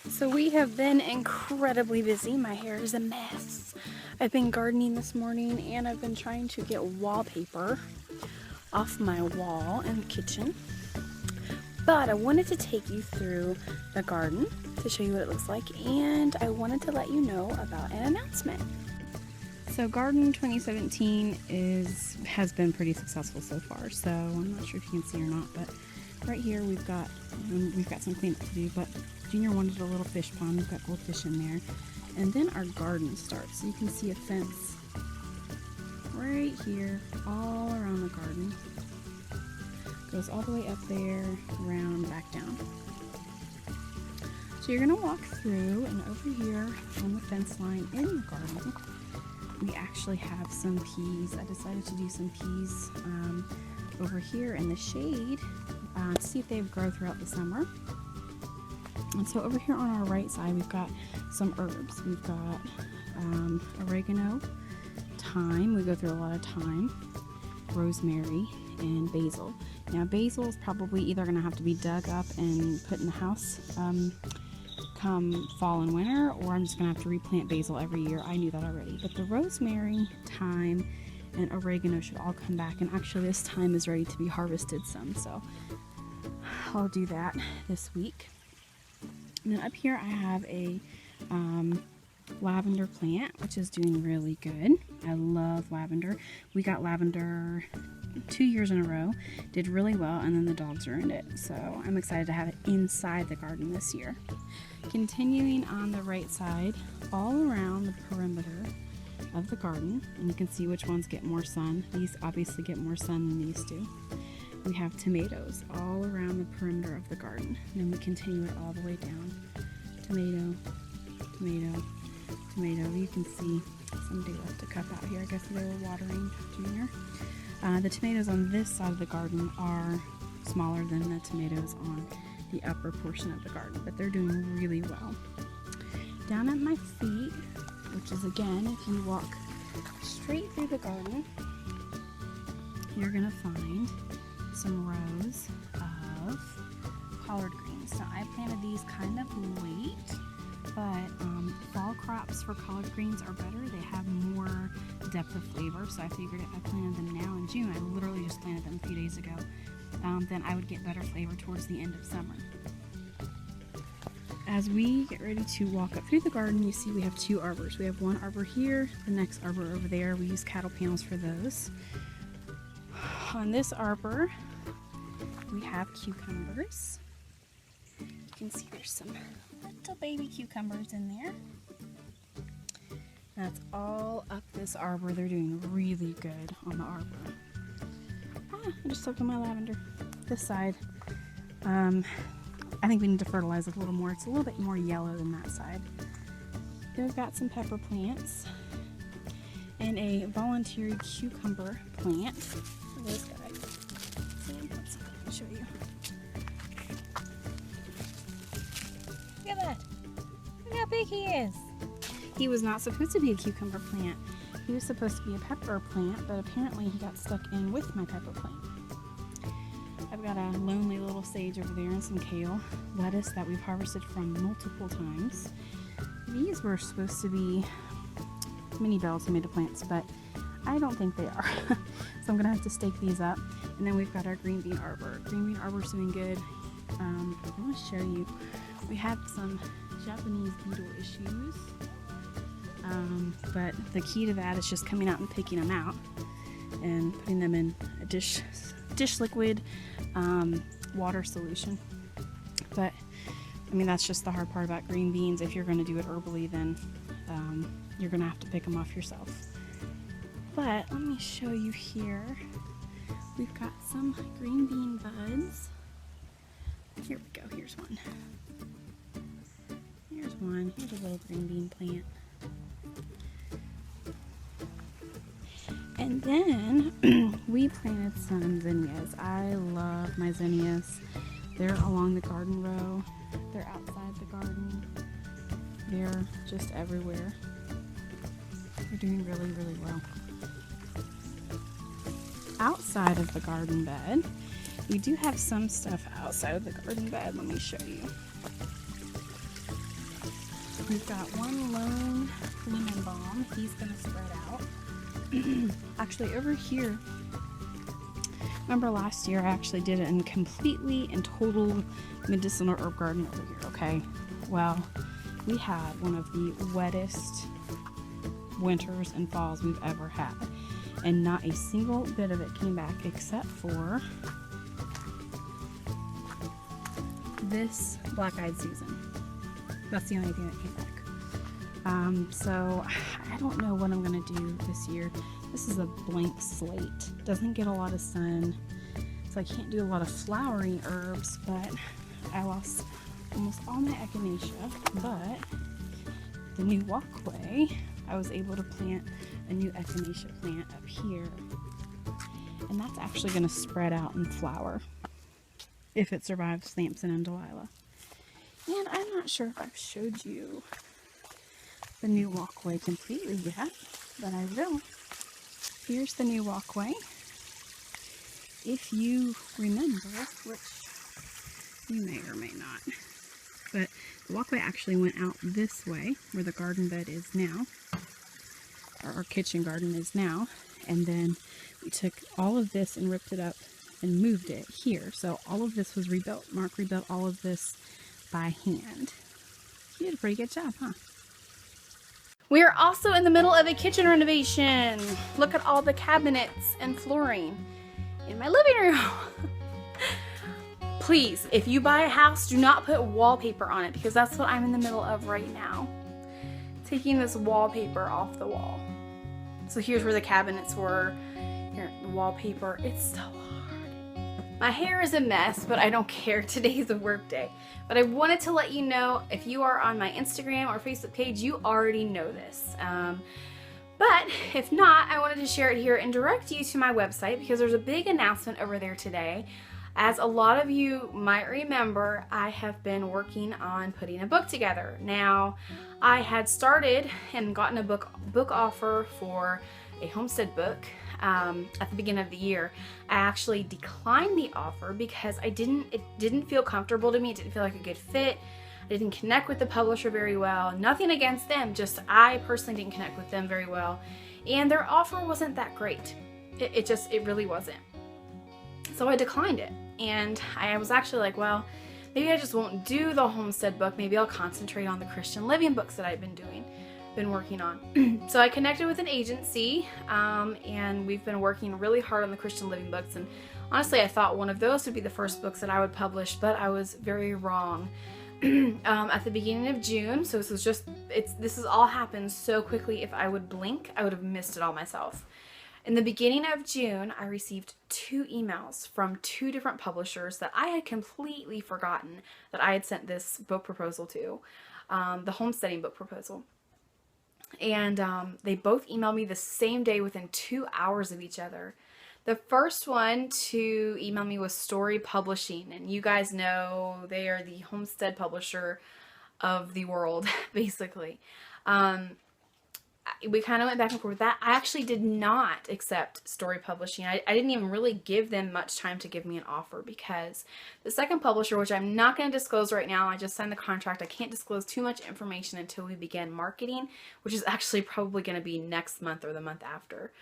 So we have been incredibly busy. My hair is a mess. I've been gardening this morning and I've been trying to get wallpaper off my wall in the kitchen. But I wanted to take you through the garden to show you what it looks like, and I wanted to let you know about an announcement. So Garden 2017 has been pretty successful so far. So I'm not sure if you can see or not, but right here we've got some cleanup to do. But Junior wanted a little fish pond. We've got goldfish in there, and then our garden starts. So you can see a fence right here all around the garden. Goes all the way up there, around, back down. So you're gonna walk through, and over here on the fence line in the garden, we actually have some peas. I decided to do some peas over here in the shade to see if they grow throughout the summer. And so over here on our right side, we've got some herbs. We've got oregano, thyme. We go through a lot of thyme, rosemary, and basil. Now basil is probably either going to have to be dug up and put in the house come fall and winter, or I'm just going to have to replant basil every year. I knew that already. But the rosemary, thyme, and oregano should all come back. And actually this thyme is ready to be harvested some, so I'll do that this week. And then up here I have a lavender plant, which is doing really good. I love lavender. We got lavender 2 years in a row, did really well, and then the dogs ruined it. So I'm excited to have it inside the garden this year. Continuing on the right side, all around the perimeter of the garden, and you can see which ones get more sun. These obviously get more sun than these do. We have tomatoes all around the perimeter of the garden. And then we continue it all the way down. Tomato, tomato, tomato. You can see somebody left a cup out here. I guess they were watering Junior. The tomatoes on this side of the garden are smaller than the tomatoes on the upper portion of the garden, but they're doing really well. Down at my feet, which is again, if you walk straight through the garden, you're gonna find some rows of collard greens. Now I planted these kind of late, but fall crops for collard greens are better. They have more depth of flavor, so I figured if I planted them now in June, I literally just planted them a few days ago, then I would get better flavor towards the end of summer. As we get ready to walk up through the garden, you see we have two arbors. We have one arbor here, the next arbor over there. We use cattle panels for those. On this arbor, we have cucumbers. You can see there's some little baby cucumbers in there. That's all up this arbor. They're doing really good on the arbor. I just stepped on my lavender. This side, I think we need to fertilize it a little more. It's a little bit more yellow than that side. Then we've got some pepper plants and a volunteer cucumber plant. This guy. I'll show you. Look at that. Look how big he is. He was not supposed to be a cucumber plant. He was supposed to be a pepper plant, but apparently he got stuck in with my pepper plant. I've got a lonely little sage over there and some kale, lettuce that we've harvested from multiple times. These were supposed to be mini bell tomato plants, but I don't think they are. So I'm gonna have to stake these up. And then we've got our green bean arbor. Green bean arbor's doing good. I want to show you. We had some Japanese beetle issues, but the key to that is just coming out and picking them out and putting them in a dish liquid water solution. But I mean, that's just the hard part about green beans. If you're going to do it herbally, then you're going to have to pick them off yourself. But let me show you here. We've got some green bean buds. Here we go. Here's one. Here's one. Here's a little green bean plant. And then we planted some zinnias. I love my zinnias. They're along the garden row. They're outside the garden. They're just everywhere. They're doing really, really well. Outside of the garden bed, we do have some stuff outside of the garden bed. Let me show you. We've got one lone lemon balm. He's going to spread out. Actually, over here, remember last year I actually did it in completely and total medicinal herb garden over here, okay? Well, we had one of the wettest winters and falls we've ever had. And not a single bit of it came back except for this black-eyed Susan. That's the only thing that came back. So I don't know what I'm gonna do this year. This is a blank slate. Doesn't get a lot of sun, so I can't do a lot of flowering herbs, but I lost almost all my echinacea. But the new walkway, I was able to plant a new echinacea plant up here. And that's actually gonna spread out and flower if it survives Samson and Delilah. And I'm not sure if I've showed you the new walkway completely yet, but I will. Here's the new walkway. If you remember, which you may or may not, but the walkway actually went out this way, where the garden bed is now, or our kitchen garden is now, and then we took all of this and ripped it up and moved it here. So all of this was rebuilt. Mark rebuilt all of this by hand. He did a pretty good job, huh? We are also in the middle of a kitchen renovation. Look at all the cabinets and flooring in my living room. Please, if you buy a house, do not put wallpaper on it, because that's what I'm in the middle of right now. Taking this wallpaper off the wall. So here's where the cabinets were. Here, the wallpaper. It's so hard. My hair is a mess, but I don't care. Today's a work day. But I wanted to let you know, if you are on my Instagram or Facebook page, you already know this. But if not, I wanted to share it here and direct you to my website, because there's a big announcement over there today. As a lot of you might remember, I have been working on putting a book together. Now, I had started and gotten a book offer for a homestead book at the beginning of the year. I actually declined the offer because it didn't feel comfortable to me. It didn't feel like a good fit. I didn't connect with the publisher very well. Nothing against them, just I personally didn't connect with them very well. And their offer wasn't that great. It really wasn't. So I declined it. And I was actually like, well, maybe I just won't do the homestead book. Maybe I'll concentrate on the Christian living books that I've been working on. So I connected with an agency, and we've been working really hard on the Christian living books. And honestly, I thought one of those would be the first books that I would publish, but I was very wrong. At the beginning of June, so this has all happened so quickly. If I would blink, I would have missed it all myself. In the beginning of June, I received 2 emails from 2 different publishers that I had completely forgotten that I had sent this book proposal to, the homesteading book proposal. And they both emailed me the same day within 2 hours of each other. The first one to email me was Story Publishing, and you guys know they are the homestead publisher of the world, basically. We kind of went back and forth with that. I actually did not accept Story Publishing. I didn't even really give them much time to give me an offer, because the second publisher, which I'm not going to disclose right now, I just signed the contract. I can't disclose too much information until we begin marketing, which is actually probably going to be next month or the month after.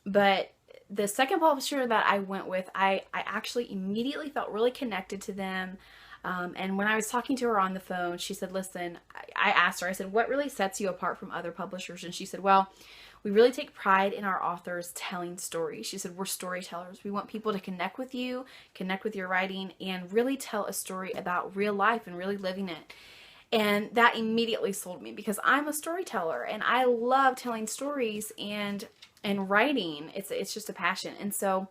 But the second publisher that I went with, I actually immediately felt really connected to them. And when I was talking to her on the phone, she said, listen, I asked her, I said, what really sets you apart from other publishers? And she said, well, we really take pride in our authors telling stories. She said, we're storytellers. We want people to connect with you, connect with your writing, and really tell a story about real life and really living it. And that immediately sold me, because I'm a storyteller and I love telling stories and writing. It's just a passion. And so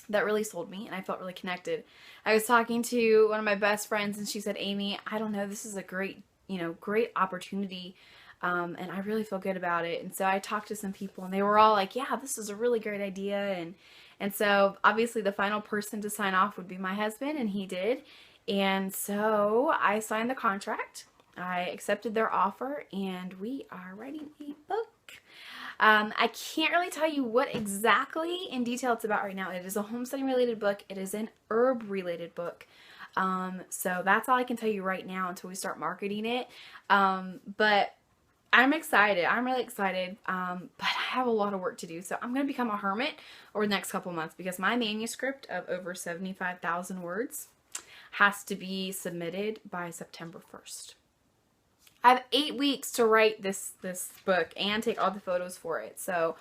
that really sold me, and I felt really connected. I was talking to one of my best friends, and she said, Amy, I don't know, this is a great opportunity, and I really feel good about it. And so I talked to some people, and they were all like, yeah, this is a really great idea. And so obviously the final person to sign off would be my husband, and he did. And so I signed the contract. I accepted their offer, and we are writing a book. I can't really tell you what exactly in detail it's about right now. It is a homesteading related book. It is an herb related book. So that's all I can tell you right now until we start marketing it. But I'm excited. I'm really excited. But I have a lot of work to do. So I'm going to become a hermit over the next couple months because my manuscript of over 75,000 words has to be submitted by September 1st. I have 8 weeks to write this book and take all the photos for it. So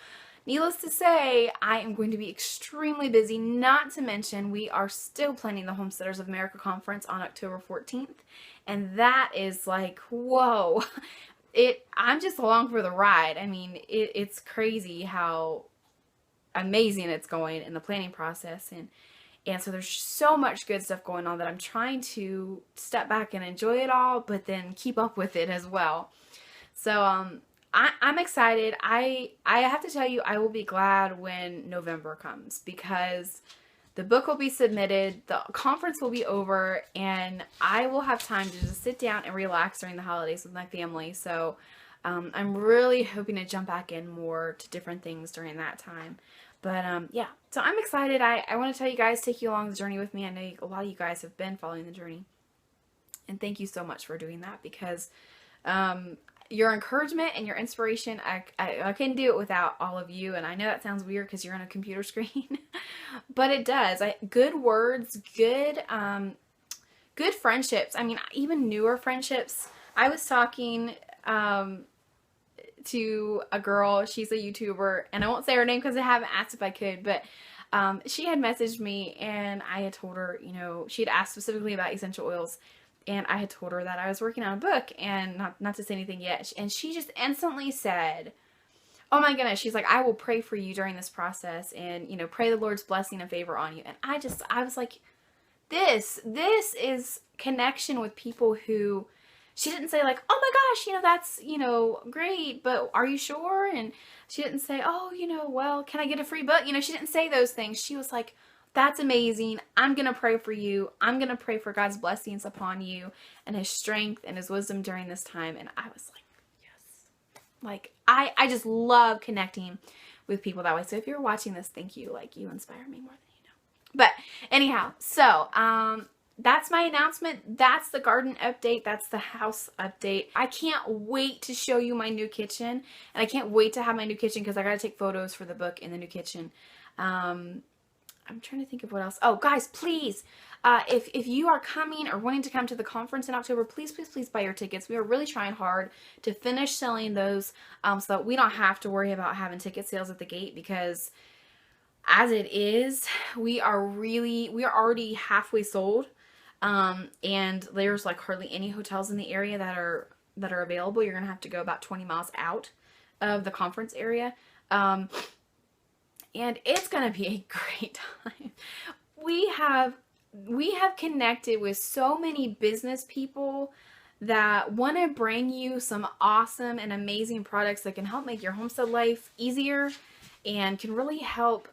needless to say, I am going to be extremely busy, not to mention we are still planning the Homesteaders of America conference on October 14th. And that is like, whoa. I'm just along for the ride. I mean, it's crazy how amazing it's going in the planning process. And so there's so much good stuff going on that I'm trying to step back and enjoy it all, but then keep up with it as well. So I'm excited. I have to tell you, I will be glad when November comes because the book will be submitted, the conference will be over, and I will have time to just sit down and relax during the holidays with my family. So I'm really hoping to jump back in more to different things during that time. But yeah, so I'm excited. I want to tell you guys, take you along the journey with me. I know a lot of you guys have been following the journey. And thank you so much for doing that because your encouragement and your inspiration, I couldn't do it without all of you. And I know that sounds weird because you're on a computer screen, but it does. Good words, good friendships. I mean, even newer friendships. I was talking to a girl, she's a YouTuber, and I won't say her name because I haven't asked if I could, but she had messaged me and I had told her, she had asked specifically about essential oils, and I had told her that I was working on a book and not to say anything yet, and she just instantly said, oh my goodness, she's like, I will pray for you during this process and, pray the Lord's blessing and favor on you. And I was like, this is connection with people who, she didn't say like, oh my gosh, that's, great, but are you sure? And she didn't say, oh, well, can I get a free book? She didn't say those things. She was like, that's amazing. I'm going to pray for you. I'm going to pray for God's blessings upon you and his strength and his wisdom during this time. And I was like, yes. Like, I just love connecting with people that way. So if you're watching this, thank you. Like, you inspire me more than you know. But anyhow, so, that's my announcement. That's the garden update. That's the house update. I can't wait to show you my new kitchen. And I can't wait to have my new kitchen because I got to take photos for the book in the new kitchen. I'm trying to think of what else. Oh, guys, please, if you are coming or wanting to come to the conference in October, please, please, please buy your tickets. We are really trying hard to finish selling those so that we don't have to worry about having ticket sales at the gate because as it is, we are already halfway sold. And there's like hardly any hotels in the area that are available. You're gonna have to go about 20 miles out of the conference area. And it's gonna be a great time. We have connected with so many business people that want to bring you some awesome and amazing products that can help make your homestead life easier and can really help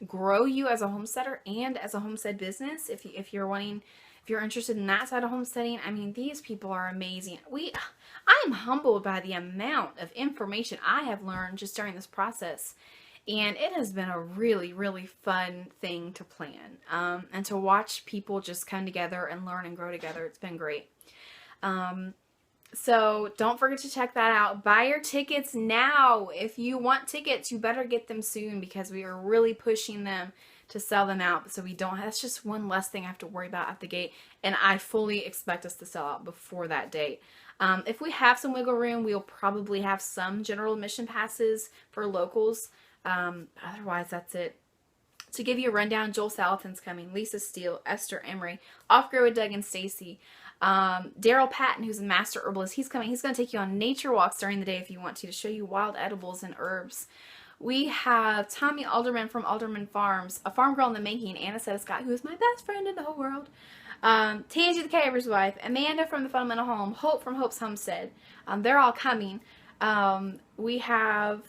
grow you as a homesteader and as a homestead business. If you're interested in that side of homesteading, I mean, these people are amazing. I am humbled by the amount of information I have learned just during this process. And it has been a really, really fun thing to plan and to watch people just come together and learn and grow together. It's been great. So don't forget to check that out. Buy your tickets now. If you want tickets, you better get them soon because we are really pushing them to sell them out so we don't have, that's just one less thing I have to worry about at the gate, and I fully expect us to sell out before that date. If we have some wiggle room, we'll probably have some general admission passes for locals. Otherwise, that's it. To give you a rundown, Joel Salatin's coming, Lisa Steele, Esther Emery, Off-Grid with Doug and Stacy, Daryl Patton, who's a master herbalist, he's coming. He's going to take you on nature walks during the day if you want to show you wild edibles and herbs. We have Tommy Alderman from Alderman Farms, a farm girl in the making, Anna Scott, who is my best friend in the whole world, Tangie the Caver's wife, Amanda from the Fundamental Home, Hope from Hope's Homestead. They're all coming. We have,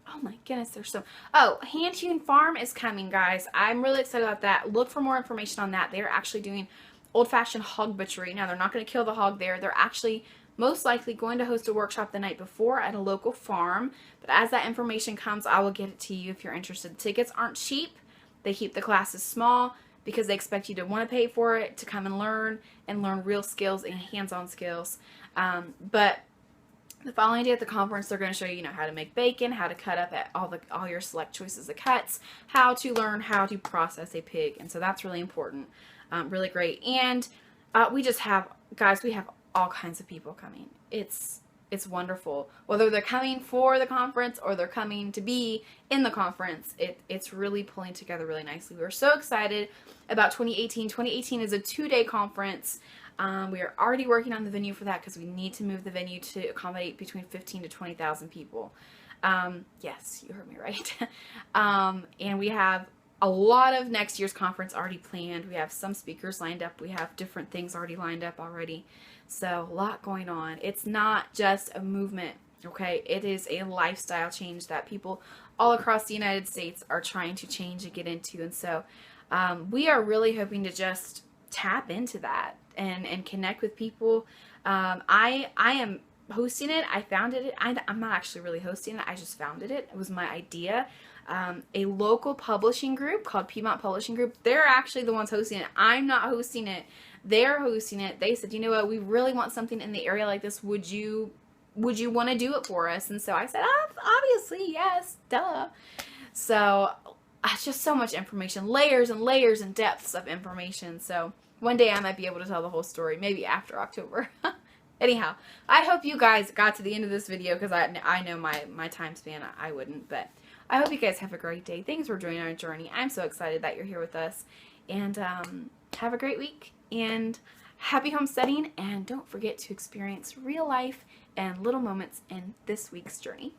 oh my goodness, there's so, Hand Hewn Farm is coming, guys. I'm really excited about that. Look for more information on that. They're actually doing old-fashioned hog butchery. Now, they're not going to kill the hog there. They're actually most likely going to host a workshop the night before at a local farm. But as that information comes, I will get it to you if you're interested. Tickets aren't cheap. They keep the classes small. because they expect you to want to pay for it, to come and learn real skills and hands-on skills. But the following day at the conference, they're going to show you, how to make bacon, how to cut up at all your select choices of cuts, how to learn how to process a pig. And so that's really important, really great. And we just have, guys, we have all kinds of people coming. It's wonderful. Whether they're coming for the conference or they're coming to be in the conference, it's really pulling together really nicely. We're so excited about 2018. 2018 is a 2-day conference. We are already working on the venue for that because we need to move the venue to accommodate between 15 to 20,000 people. Yes, you heard me right. And we have a lot of next year's conference already planned. We have some speakers lined up. We have different things already lined up already. So a lot going on. It's not just a movement, okay? It is a lifestyle change that people all across the United States are trying to change and get into. And so we are really hoping to just tap into that and connect with people. I am hosting it. I founded it. I'm not actually really hosting it. I just founded it. It was my idea. A local publishing group called Piedmont Publishing Group. They're actually the ones hosting it. I'm not hosting it. They're hosting it. They said, you know what, we really want something in the area like this. Would you want to do it for us? And so I said, obviously, yes, duh. So it's just so much information, layers and layers and depths of information. So one day I might be able to tell the whole story, maybe after October. Anyhow, I hope you guys got to the end of this video because I know my time span, I wouldn't. But I hope you guys have a great day. Thanks for joining our journey. I'm so excited that you're here with us. And have a great week. And happy homesteading. And don't forget to experience real life and little moments in this week's journey.